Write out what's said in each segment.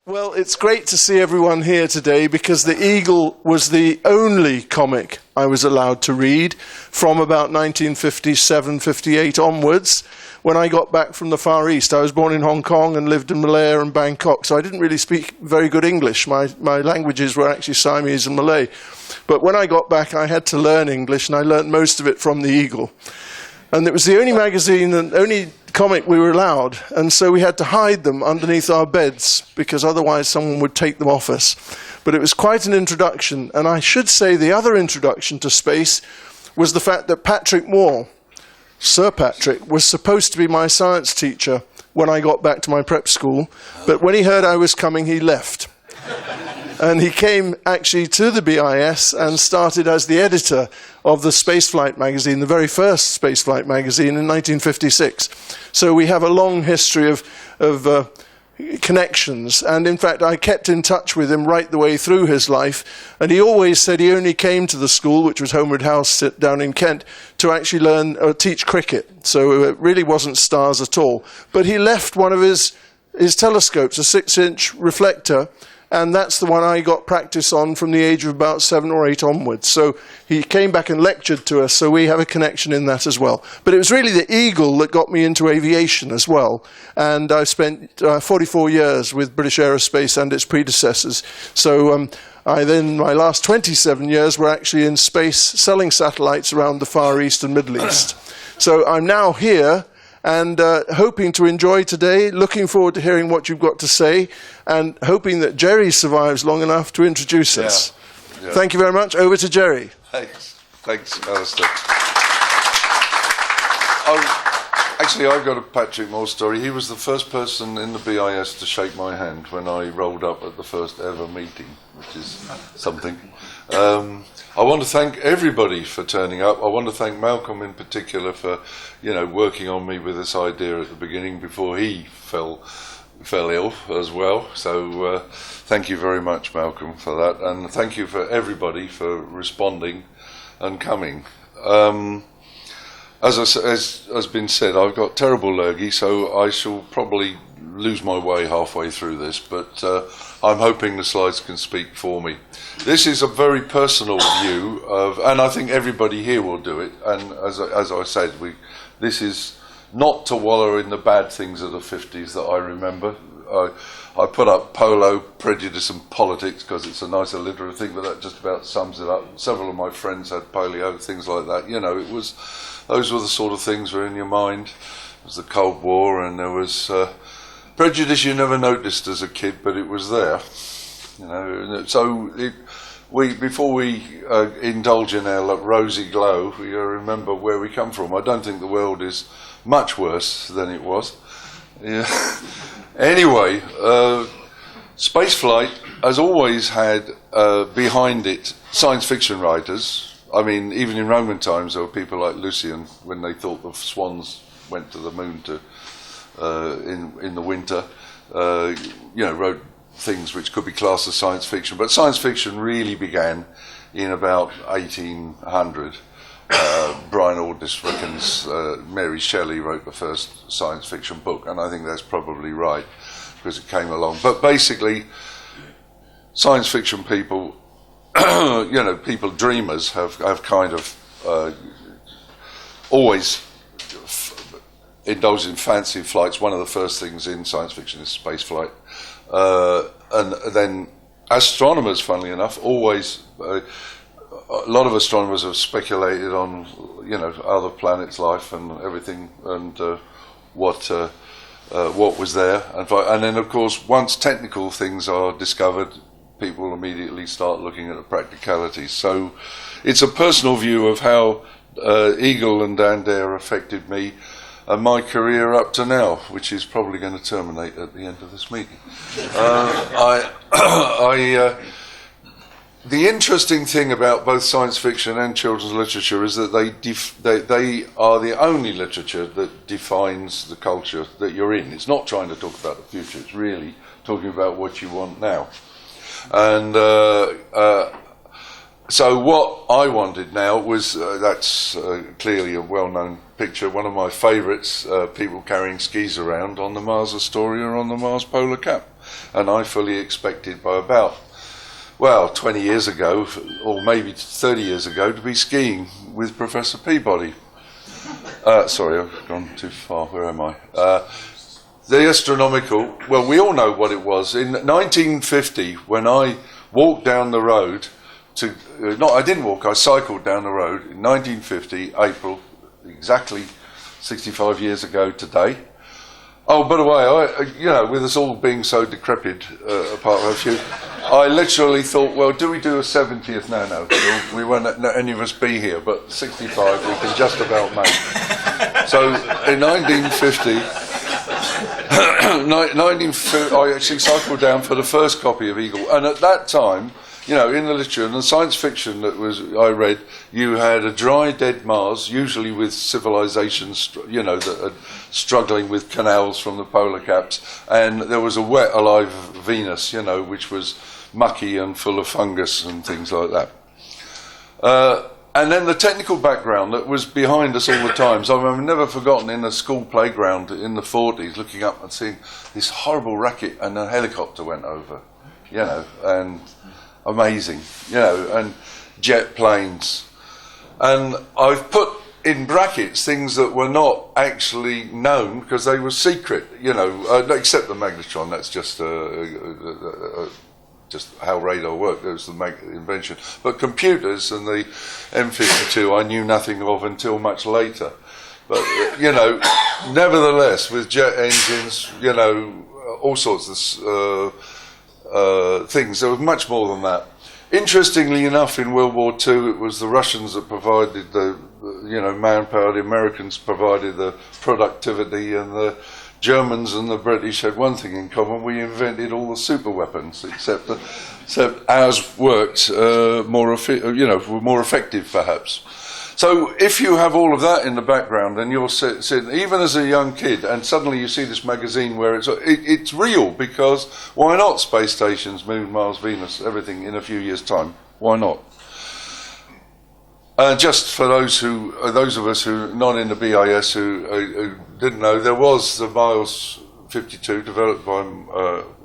Well, it's great to see everyone here today because The Eagle was the only comic I was allowed to read from about 1957-58 onwards when I got back from the Far East. I was born in Hong Kong and lived in Malaya and Bangkok, so I didn't really speak very good English. My languages were actually Siamese and Malay. But when I got back, I had to learn English, and I learned most of it from The Eagle. And it was the only magazine and only comic we were allowed, and so we had to hide them underneath our beds because otherwise someone would take them off us. But it was quite an introduction, and I should say the other introduction to space was the fact that Patrick Moore, Sir Patrick, was supposed to be my science teacher when I got back to my prep school, but when he heard I was coming, he left. And he came actually to the BIS and started as the editor of the Spaceflight magazine, the very first Spaceflight magazine in 1956. So we have a long history of connections. And in fact, I kept in touch with him right the way through his life. And he always said he only came to the school, which was Homeward House down in Kent, to actually learn or teach cricket. So it really wasn't stars at all. But he left one of his telescopes, a 6-inch reflector, and that's the one I got practice on from the age of about 7 or 8 onwards. So he came back and lectured to us, so we have a connection in that as well. But it was really the Eagle that got me into aviation as well. And I spent 44 years with British Aerospace and its predecessors. So my last 27 years were actually in space, selling satellites around the Far East and Middle East. So I'm now here and hoping to enjoy today, looking forward to hearing what you've got to say, and hoping that Gerry survives long enough to introduce us. Yeah. Thank you very much. Over to Gerry. Thanks, Alistair. Actually, I've got a Patrick Moore story. He was the first person in the BIS to shake my hand when I rolled up at the first ever meeting, which is something. I want to thank everybody for turning up. I want to thank Malcolm in particular for, working on me with this idea at the beginning before he fell ill as well. So thank you very much, Malcolm, for that, and thank you for everybody for responding and coming. As has been said, I've got terrible lurgy, so I shall probably lose my way halfway through this, but I'm hoping the slides can speak for me. This is a very personal view of, and I think everybody here will do it, and as I said, this is not to wallow in the bad things of the 50s that I remember. I put up Polo, Prejudice and Politics because it's a nice alliterative thing, but that just about sums it up. Several of my friends had polio, things like that. Those were the sort of things that were in your mind. It was the Cold War, and there was prejudice you never noticed as a kid, but it was there. So before we indulge in our rosy glow, we remember where we come from. I don't think the world is much worse than it was. Yeah. Anyway, spaceflight has always had behind it science fiction writers. I mean, even in Roman times, there were people like Lucian, when they thought the swans went to the moon in the winter, wrote things which could be classed as science fiction. But science fiction really began in about 1800. Brian Aldiss reckons Mary Shelley wrote the first science fiction book, and I think that's probably right because it came along. But basically, science fiction people, people, dreamers, have kind of always indulged in fancy flights. One of the first things in science fiction is space flight. And then astronomers, funnily enough, always... a lot of astronomers have speculated on, other planets' life and everything, and what was there. And then, of course, once technical things are discovered, people immediately start looking at the practicalities. So it's a personal view of how Eagle and Dan Dare affected me and my career up to now, which is probably going to terminate at the end of this meeting. The interesting thing about both science fiction and children's literature is that they are the only literature that defines the culture that you're in. It's not trying to talk about the future, it's really talking about what you want now. And so what I wanted now was, that's clearly a well-known picture, one of my favourites, people carrying skis around on the Mars Astoria or on the Mars Polar Cap. and I fully expected by about, well, 20 years ago, or maybe 30 years ago, to be skiing with Professor Peabody. Sorry, I've gone too far. Where am I? The astronomical, well, we all know what it was. In 1950, when I walked down the road to, I didn't walk, I cycled down the road in 1950, April, exactly 65 years ago today. Oh, by the way, with us all being so decrepit, apart from a few, I literally thought, well, do we do a 70th? No, we won't let any of us be here, but 65 we can just about make. So in 1950, I actually cycled down for the first copy of Eagle, and at that time, in the literature and the science fiction I read, you had a dry, dead Mars, usually with civilizations, that are struggling with canals from the polar caps, and there was a wet, alive Venus, which was mucky and full of fungus and things like that. And then the technical background that was behind us all the time. So I've never forgotten in a school playground in the 40s looking up and seeing this horrible racket and a helicopter went over, and amazing, and jet planes. And I've put in brackets things that were not actually known because they were secret, except the magnetron. That's just how radar worked. There was the invention. But computers and the M52 I knew nothing of until much later. But, nevertheless, with jet engines, all sorts of things, there was much more than that. Interestingly enough, in World War II, it was the Russians that provided the, manpower, the Americans provided the productivity, and the Germans and the British had one thing in common: we invented all the super weapons, except ours worked were more effective, perhaps. So if you have all of that in the background, and you're sitting, even as a young kid, and suddenly you see this magazine where it's real, because why not space stations, Moon, Mars, Venus, everything in a few years' time? Why not? Just for those of us who are not in the BIS who didn't know, there was the Miles 52 developed by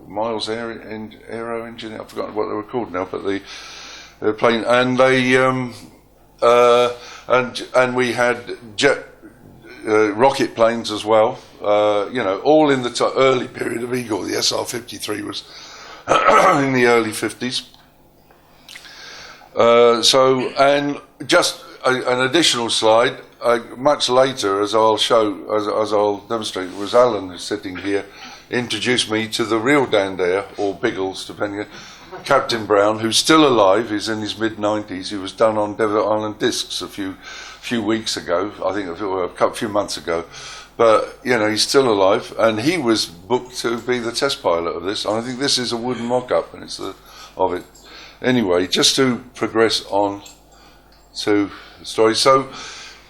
Miles Aero Engineer. I've forgotten what they were called now, but the plane, and they and we had jet rocket planes as well. All in the early period of Eagle. The SR-53 was in the early 50s. And just an additional slide, much later, as I'll demonstrate, was Alan, who's sitting here, introduced me to the real Dan Dare, or Biggles, depending on Captain Brown, who's still alive. He's in his mid-90s. He was done on Desert Island Discs a few weeks ago, I think a few months ago. But, he's still alive, and he was booked to be the test pilot of this. And I think this is a wooden mock-up, and it's of it. Anyway, just to progress on to the story. So,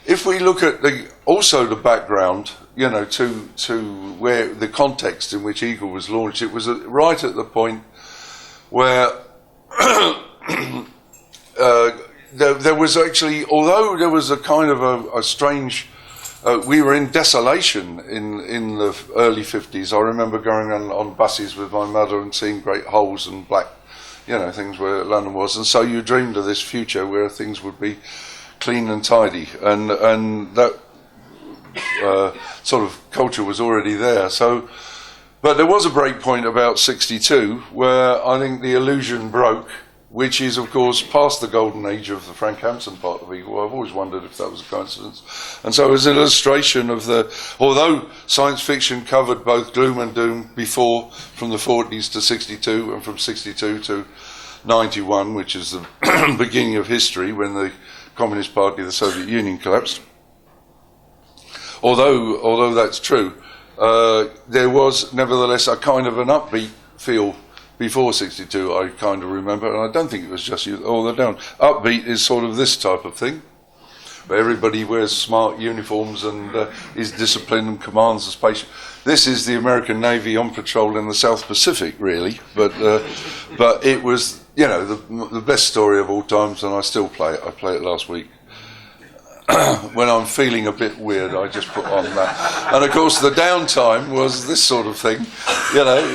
if we look at the background, to where the context in which Eagle was launched, it was right at the point where there was actually, although there was a kind of a strange, we were in desolation in the early 50s. I remember going on buses with my mother and seeing great holes and black, things where London was, and so you dreamed of this future where things would be clean and tidy, and that sort of culture was already there. So, but there was a break point about 62 where I think the illusion broke, which is of course past the golden age of the Frank Hampson part of Eagle. I've always wondered if that was a coincidence. And so as an illustration of although science fiction covered both gloom and doom before, from the 40s to 62, and from 62 to 91, which is the beginning of history when the Communist Party of the Soviet Union collapsed. Although that's true, there was nevertheless a kind of an upbeat feel before 62, I kind of remember, and I don't think it was just you all the down. Upbeat is sort of this type of thing, where everybody wears smart uniforms and is disciplined and commands the spaceship. This is the American Navy on patrol in the South Pacific, really, but it was, the best story of all times, and I still play it. I played it last week. when I'm feeling a bit weird, I just put on that. And of course, the downtime was this sort of thing,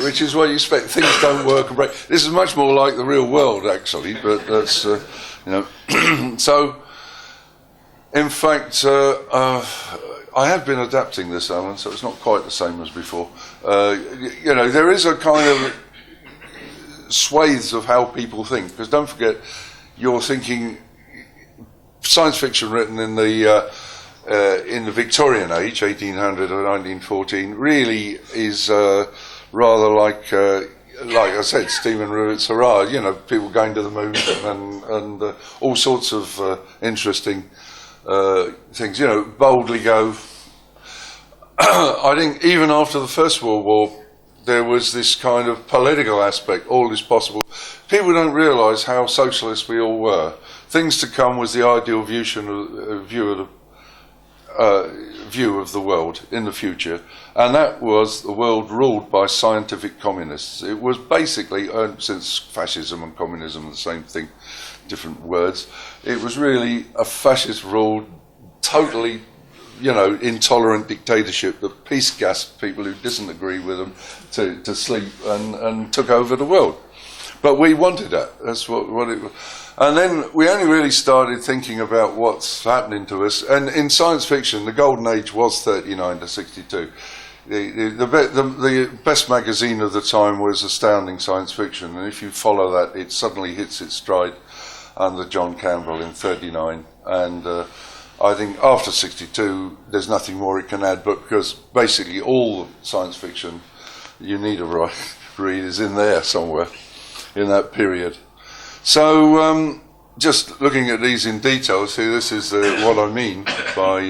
which is what you expect. Things don't work and break. This is much more like the real world, actually, but that's, So, in fact, I have been adapting this, Alan, so it's not quite the same as before. There is a kind of swathes of how people think, because don't forget, you're thinking science fiction written in the Victorian age, 1800 or 1914, really is rather like I said, Stephen Rivett's hurrah. People going to the moon and all sorts of interesting things. Boldly go. I think even after the First World War, there was this kind of political aspect. All is possible. People don't realise how socialist we all were. Things to come was the ideal view of the world in the future, and that was the world ruled by scientific communists. It was basically, since fascism and communism are the same thing, different words, it was really a fascist ruled, totally intolerant dictatorship that peace gassed people who didn't agree with them to sleep and took over the world. But we wanted that. That's what it was. And then we only really started thinking about what's happening to us. And in science fiction, the golden age was 39 to 62. The best magazine of the time was Astounding Science Fiction. And if you follow that, it suddenly hits its stride under John Campbell in 39. And I think after 62, there's nothing more it can add, but because basically all science fiction you need to read is in there somewhere in that period. So just looking at these in detail, see, this is what I mean by,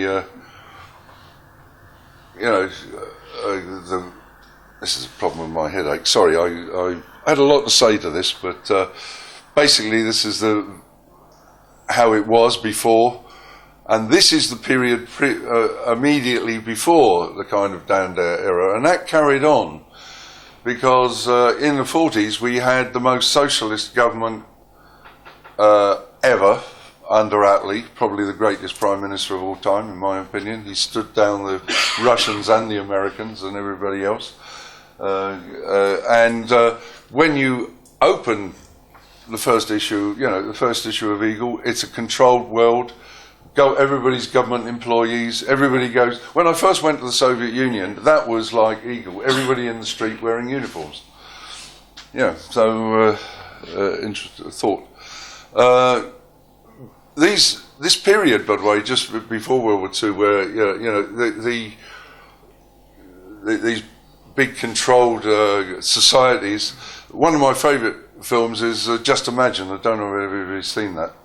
this is a problem with my headache. Sorry, I had a lot to say to this, but basically this is how it was before. And this is the period immediately before the kind of down there era. And that carried on because in the 40s we had the most socialist government ever under Attlee, probably the greatest prime minister of all time, in my opinion. He stood down the Russians and the Americans and everybody else. When you open the first issue, the first issue of Eagle, it's a controlled world. Everybody's government employees, everybody goes. When I first went to the Soviet Union, that was like Eagle, everybody in the street wearing uniforms. Interesting thought. This period, by the way, just before World War II, where these big controlled societies. One of my favourite films is Just Imagine. I don't know if everybody's seen that.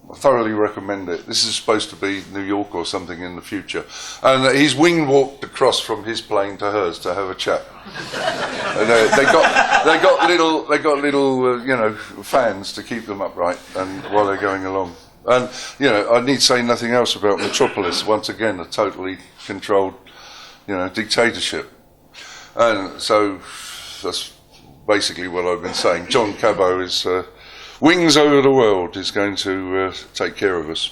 I thoroughly recommend it. This is supposed to be New York or something in the future, and he's wing walked across from his plane to hers to have a chat. And, they got little fans to keep them upright and while they're going along. And I need say nothing else about Metropolis. Once again, a totally controlled dictatorship. And so that's basically what I've been saying. John Cabot is. Wings over the world is going to take care of us.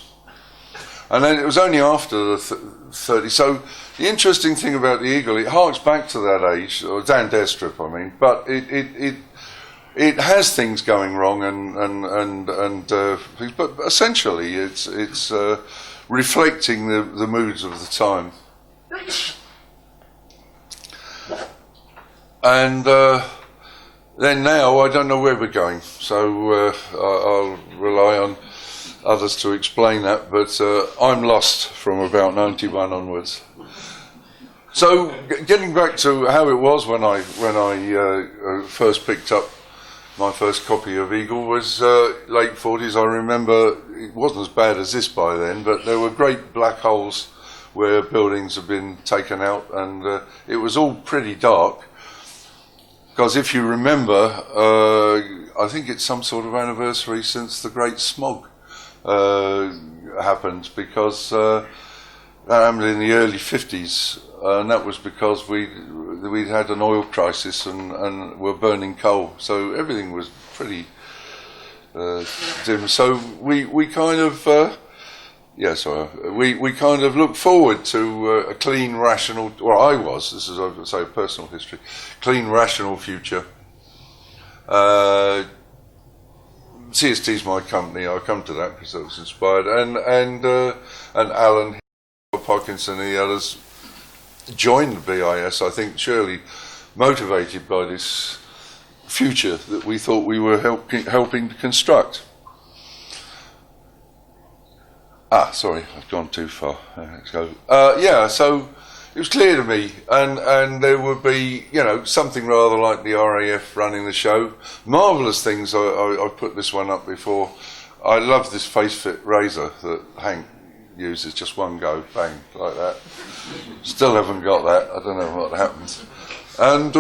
And then it was only after the 30. So the interesting thing about the Eagle, it harks back to that age, or Dan Dare strip, I mean, but it has things going wrong but essentially it's reflecting the moods of the time. And then now I don't know where we're going, so I'll rely on others to explain that, but I'm lost from about 91 onwards. So getting back to how it was when I first picked up my first copy of Eagle was late 40s. I remember it wasn't as bad as this by then, but there were great black holes where buildings had been taken out, and it was all pretty dark. Because if you remember, I think it's some sort of anniversary since the Great Smog happened, because that happened in the early 50s, and that was because we'd had an oil crisis and were burning coal, so everything was pretty dim. So we kind of Yes, we kind of look forward to a clean, rational, or I was, this is, I would say, personal history, clean, rational future. CST's my company, I'll come to that because I was inspired, and Alan Parkinson and the others joined the BIS, I think, surely motivated by this future that we thought we were helping to construct. Sorry, I've gone too far. Let's go. So it was clear to me, and there would be, something rather like the RAF running the show. Marvellous things. I've put this one up before. I love this face-fit razor that Hank uses, just one go, bang, like that. Still haven't got that. I don't know what happens. And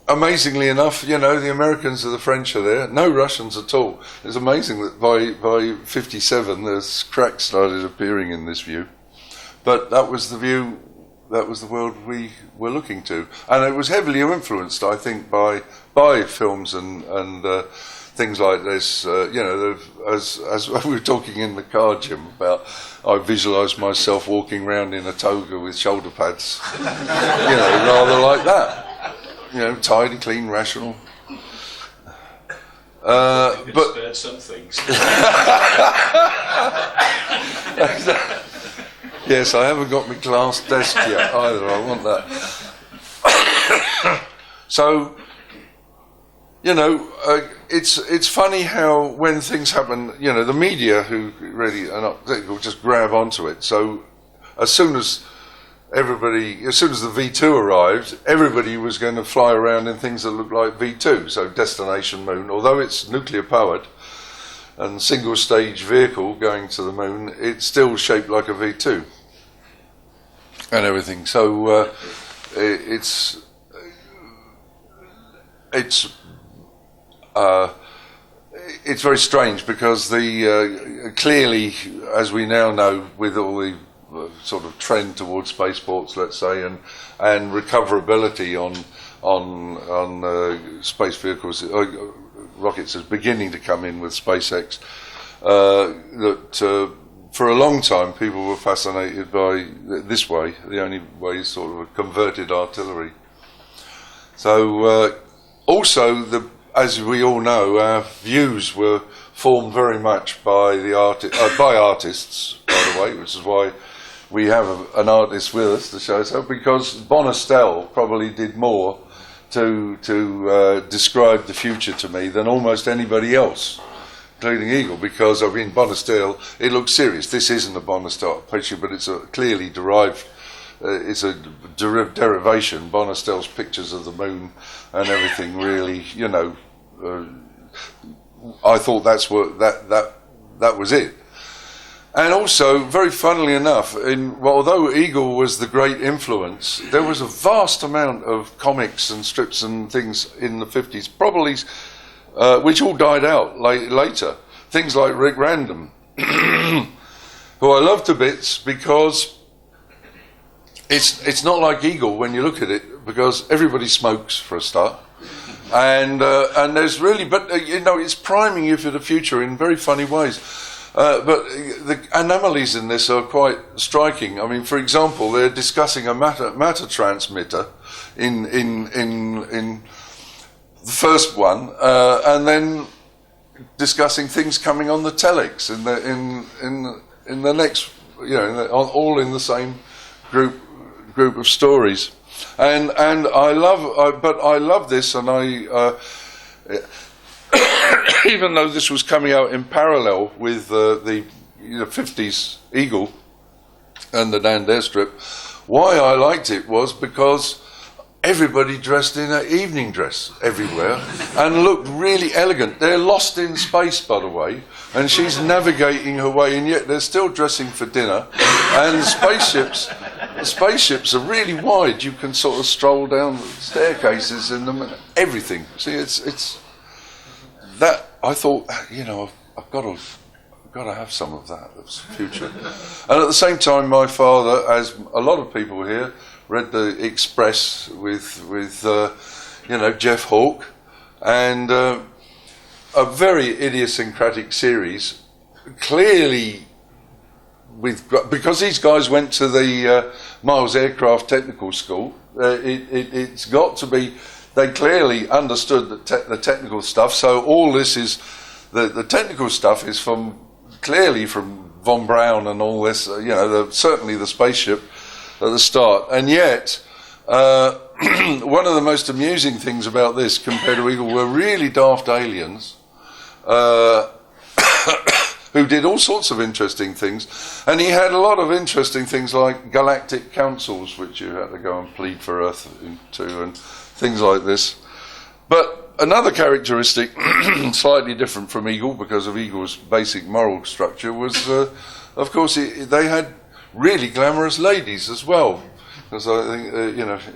amazingly enough, the Americans and the French are there. No Russians at all. It's amazing that by 57, there's cracks started appearing in this view. But that was the view, that was the world we were looking to. And it was heavily influenced, I think, by films and things like this. As we were talking in the car, Jim, about I visualised myself walking around in a toga with shoulder pads, rather like that. Tidy, clean, rational. But spared some things. Yes, I haven't got my glass desk yet either. I want that. So, it's funny how when things happen, the media, who really are not, they will just grab onto it. So, as soon as the V2 arrived, everybody was going to fly around in things that looked like V2. So, Destination Moon, although it's nuclear powered and single stage vehicle going to the moon, it's still shaped like a V2 and everything. So, it's very strange because clearly, as we now know, with all the sort of trend towards spaceports, let's say, and recoverability on space vehicles, rockets is beginning to come in with SpaceX. That for a long time people were fascinated by this way. The only way is sort of a converted artillery. So also, as we all know, our views were formed very much by by artists, by the way, which is why we have an artist with us to show so, because Bonestell probably did more to describe the future to me than almost anybody else, including Eagle, because Bonestell, it looks serious. This isn't a Bonestell picture, but it's a clearly derived. It's a derivation. Bonestell's pictures of the moon and everything really, I thought that's what that was it. And also, very funnily enough, although Eagle was the great influence, there was a vast amount of comics and strips and things in the 50s, probably, which all died out later. Things like Rick Random, who I love to bits because it's not like Eagle when you look at it, because everybody smokes for a start. And there's really, but it's priming you for the future in very funny ways. But the anomalies in this are quite striking. I mean, for example, they're discussing a matter transmitter in the first one, and then discussing things coming on the telex in the next, all in the same group of stories. And I love this, and even though this was coming out in parallel with the 50s Eagle and the Dan Dare strip, why I liked it was because everybody dressed in an evening dress everywhere and looked really elegant. They're lost in space, by the way, and she's navigating her way, and yet they're still dressing for dinner. And the spaceships are really wide. You can sort of stroll down the staircases in them and everything. See, it's that I thought, I've got to have some of that. That's the future. And at the same time, my father, as a lot of people here, read the Express with Jeff Hawke, and a very idiosyncratic series, clearly because these guys went to the Miles Aircraft Technical School, it's got to be. They clearly understood the technical stuff. So all this is the technical stuff is clearly from von Braun and all this. Certainly the spaceship at the start, and yet. One of the most amusing things about this compared to Eagle were really daft aliens who did all sorts of interesting things, and he had a lot of interesting things like galactic councils which you had to go and plead for Earth to and things like this. But another characteristic slightly different from Eagle because of Eagle's basic moral structure was of course they had really glamorous ladies as well. Because I think,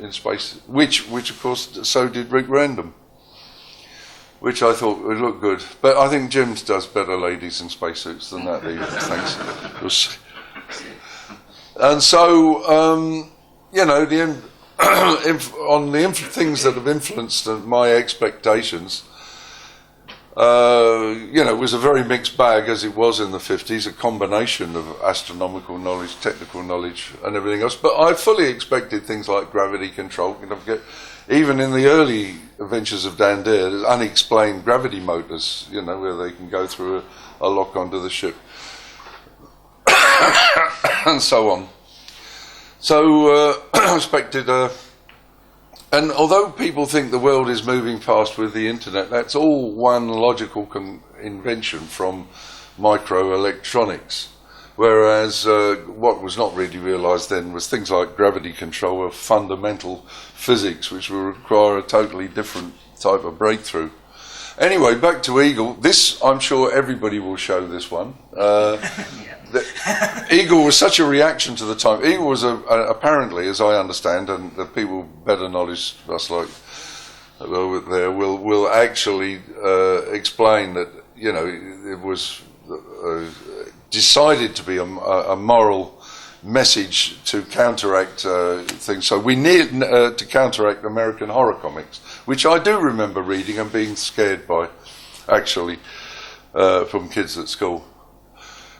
in space, which of course, so did Rick Random, which I thought would look good. But I think Jim does better ladies in spacesuits than that these things. And so, things that have influenced my expectations, it was a very mixed bag as it was in the 50s, a combination of astronomical knowledge, technical knowledge and everything else. But I fully expected things like gravity control. Even in the early adventures of Dan Dare, there's unexplained gravity motors, where they can go through a lock onto the ship. And so on. So I expected and although people think the world is moving fast with the internet, that's all one logical invention from microelectronics. Whereas what was not really realised then was things like gravity control of fundamental physics, which will require a totally different type of breakthrough. Anyway, back to Eagle. This, I'm sure everybody will show this one. Eagle was such a reaction to the time. Eagle was apparently, as I understand, and the people with better knowledge, us like there, will actually explain that it was decided to be a moral message to counteract things. So we need to counteract American horror comics, which I do remember reading and being scared by, actually, from kids at school.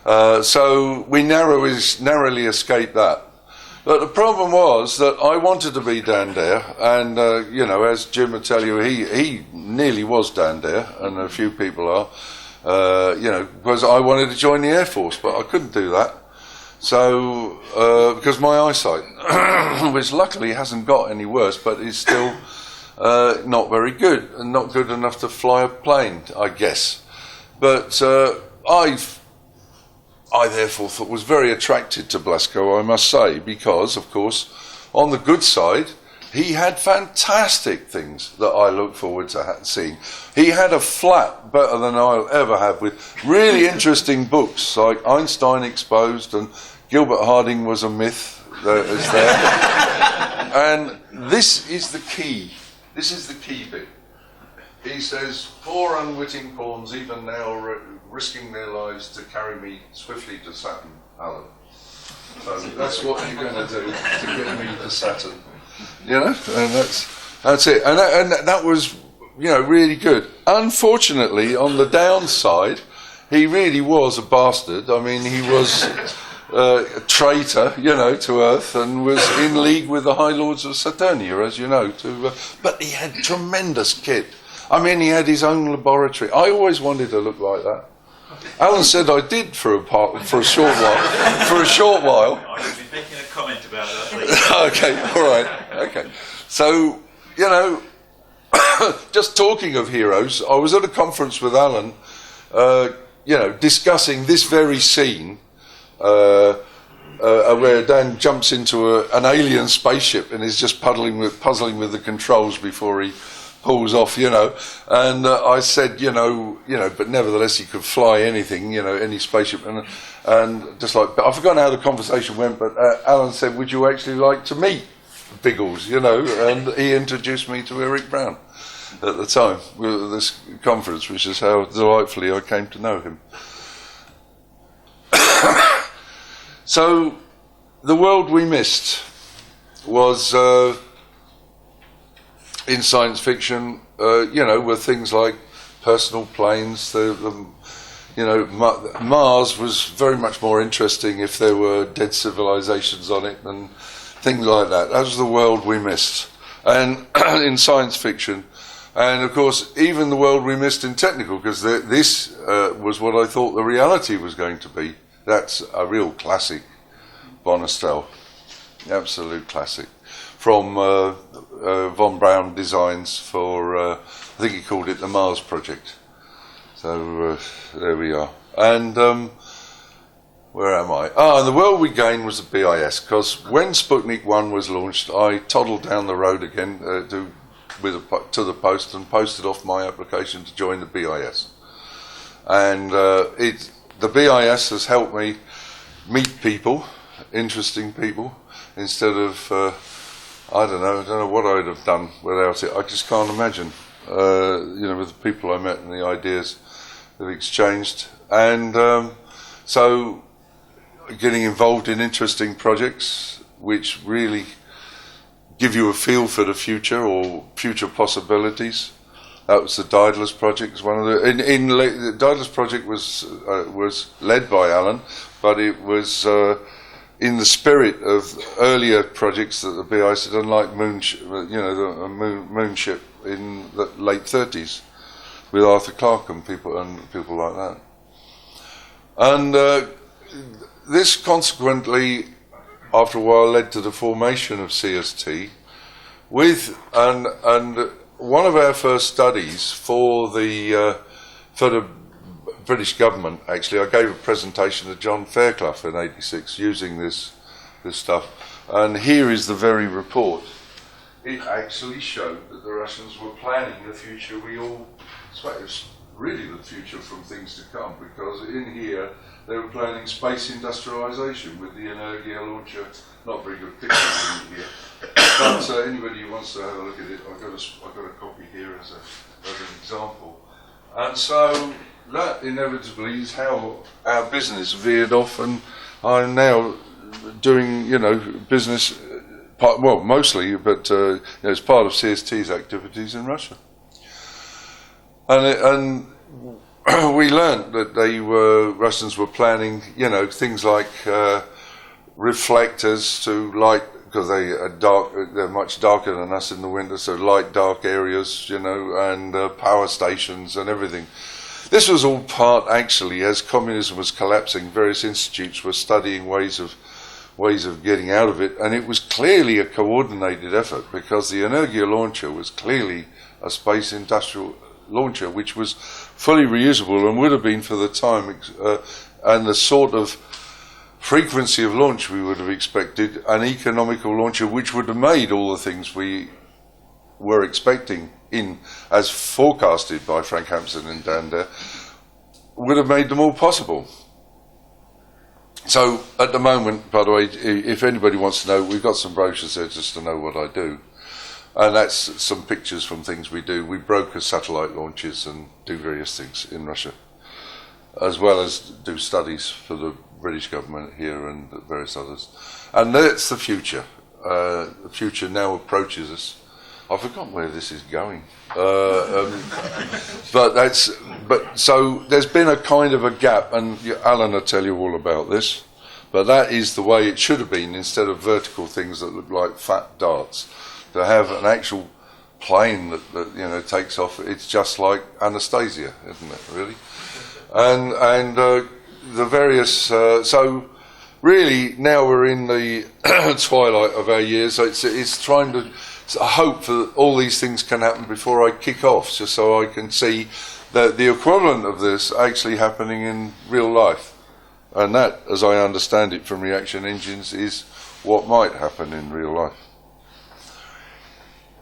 So we narrowly escaped that. But the problem was that I wanted to be Dan Dare, and as Jim would tell you, he nearly was Dan Dare, and a few people are. Because I wanted to join the Air Force, but I couldn't do that. So because my eyesight, which luckily hasn't got any worse, but is still not very good, and not good enough to fly a plane, I guess. But I therefore was very attracted to Blasco, I must say, because, of course, on the good side, he had fantastic things that I look forward to seeing. He had a flat better than I'll ever have, with really interesting books like Einstein Exposed and Gilbert Harding Was a Myth. Is there. And this is the key. This is the key bit. He says, "Poor unwitting pawns, even now risking their lives to carry me swiftly to Saturn, Alan." So that's what you're going to do to get me to Saturn. And that's it. And that was, really good. Unfortunately, on the downside, he really was a bastard. I mean, he was a traitor, to Earth, and was in league with the High Lords of Saturnia, as you know. But he had tremendous kit. I mean, he had his own laboratory. I always wanted to look like that. Alan said I did for a short while. For a short while. I will be making a comment about that later. Okay, all right. Okay. So, just talking of heroes, I was at a conference with Alan, discussing this very scene where Dan jumps into an alien spaceship and is just puzzling with the controls before he pulls off, and I said, but nevertheless he could fly anything, any spaceship, and just like, but I've forgotten how the conversation went, but Alan said, "Would you actually like to meet Biggles?" And he introduced me to Eric Brown at the time with this conference, which is how delightfully I came to know him. So the world we missed was in science fiction, were things like personal planes, the you know, Mars was very much more interesting if there were dead civilizations on it and things like that. That was the world we missed, and in science fiction, and of course even the world we missed in technical, because this was what I thought the reality was going to be. That's a real classic, Bonestell, absolute classic, from von Braun Designs for I think he called it the Mars Project. So there we are. And where am I? And the world we gained was the BIS, because when Sputnik 1 was launched, I toddled down the road again to the post and posted off my application to join the BIS. And the BIS has helped me meet people, interesting people, instead of, I don't know what I'd have done without it. I just can't imagine, with the people I met and the ideas that we exchanged. And so getting involved in interesting projects which really give you a feel for the future or future possibilities. That was the Daedalus project. One of the Daedalus project was led by Alan, but it was in the spirit of earlier projects that the BIS had done, like the Moonship in the late 30s with Arthur Clarke and people like that. And this consequently, after a while, led to the formation of CST, and one of our first studies for the British government. Actually, I gave a presentation to John Fairclough in '86 using this stuff, and here is the very report. It actually showed that the Russians were planning the future. It's really the future from things to come, because in here they were planning space industrialization with the Energia launcher. Not very good pictures in here, but anybody who wants to have a look at it, I've got a copy here as an example. And so that inevitably is how our business veered off, and I'm now doing business, mostly, but it's part of CST's activities in Russia. And we learned that Russians were planning, things like reflectors to light, because they're much darker than us in the winter, so light dark areas, and power stations and everything. This was all part, actually, as communism was collapsing, various institutes were studying ways of getting out of it, and it was clearly a coordinated effort, because the Energia launcher was clearly a space industrial launcher which was fully reusable and would have been, for the time and the sort of frequency of launch we would have expected, an economical launcher which would have made all the things we were expecting as forecasted by Frank Hampson and Dan Dare, would have made them all possible. So at the moment, by the way, if anybody wants to know, we've got some brochures there just to know what I do. And that's some pictures from things we do. We broker satellite launches and do various things in Russia, as well as do studies for the British government here and various others. And that's the future. The future now approaches us. I've forgotten where this is going. So there's been a kind of a gap, and Alan will tell you all about this, but that is the way it should have been, instead of vertical things that look like fat darts. To have an actual plane that takes off, it's just like Anastasia, isn't it, really? And the various, so really now we're in the twilight of our years. So it's trying to hope that all these things can happen before I kick off, just so I can see that the equivalent of this actually happening in real life. And that, as I understand it from reaction engines, is what might happen in real life.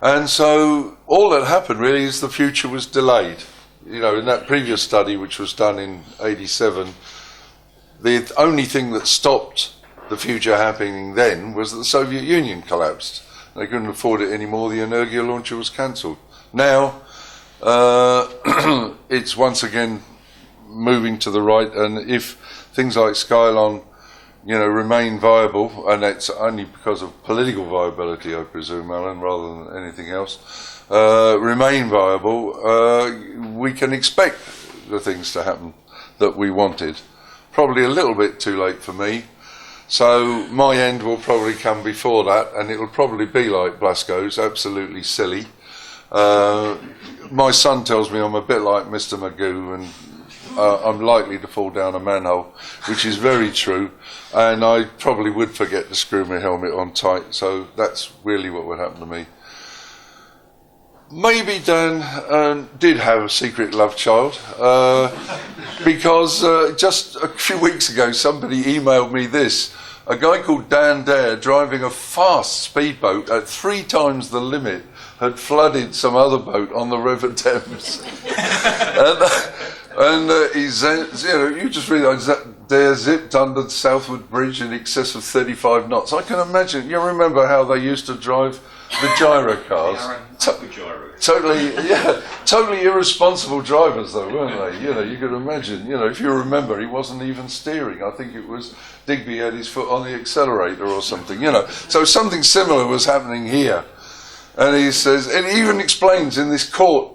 And so all that happened really is the future was delayed. In that previous study, which was done in '87, the only thing that stopped the future happening then was that the Soviet Union collapsed. They couldn't afford it anymore. The Energia launcher was cancelled. Now it's once again moving to the right, and if things like Skylon remain viable, and that's only because of political viability, I presume, Alan, rather than anything else, remain viable, we can expect the things to happen that we wanted. Probably a little bit too late for me. So my end will probably come before that, and it will probably be like Blasco's, absolutely silly. My son tells me I'm a bit like Mr. Magoo, and I'm likely to fall down a manhole, which is very true, and I probably would forget to screw my helmet on tight, so that's really what would happen to me. Maybe Dan did have a secret love child, because just a few weeks ago somebody emailed me this. A guy called Dan Dare, driving a fast speedboat at 3 times the limit, had flooded some other boat on the River Thames. and he's, you just realise that Dare zipped under the Southwood Bridge in excess of 35 knots. I can imagine, you remember how they used to drive the gyro cars? Totally irresponsible drivers though, weren't they? You could imagine, if you remember, he wasn't even steering. I think it was Digby had his foot on the accelerator or something, So something similar was happening here. And he says, and he even explains in this court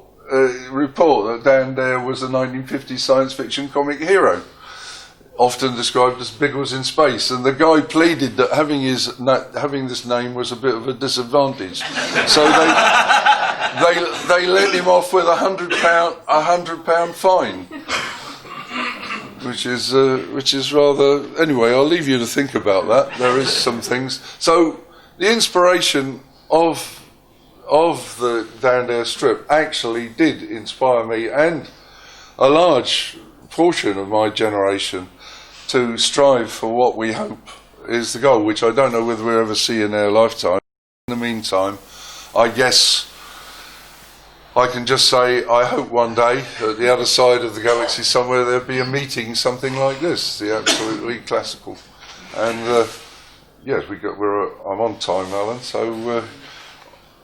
report that Dan Dare was a 1950s science fiction comic hero, often described as Biggles in space, and the guy pleaded that having this name was a bit of a disadvantage. So they let him off with £100 fine, which is rather. Anyway, I'll leave you to think about that. There is some things. So the inspiration of the Dan Dare strip actually did inspire me and a large portion of my generation to strive for what we hope is the goal, which I don't know whether we'll ever see in our lifetime. In the meantime, I guess I can just say I hope one day at the other side of the galaxy somewhere there'll be a meeting something like this, the absolutely classical. And yes, I'm on time, Alan, so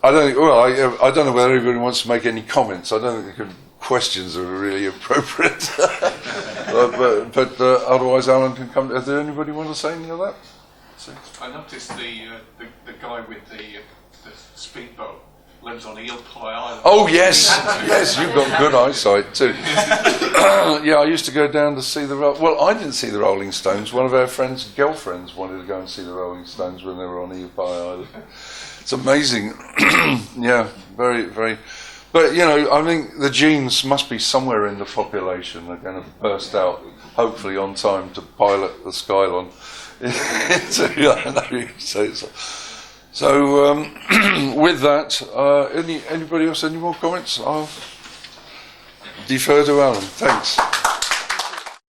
I don't know whether anybody wants to make any comments. I don't think questions are really appropriate. but otherwise, Alan can come. Is there anybody want to say anything of that? I noticed the guy with the speedboat lives on Eel Pie Island. Oh yes, you've got good eyesight too. Yeah, I used to go down to see I didn't see the Rolling Stones. One of our friends' girlfriends wanted to go and see the Rolling Stones when they were on Eel Pie Island. It's amazing. Yeah, very, very. But, I think the genes must be somewhere in the population. They're going to burst out, hopefully on time, to pilot the Skylon. So, with that, anybody else, any more comments? I'll defer to Alan. Thanks.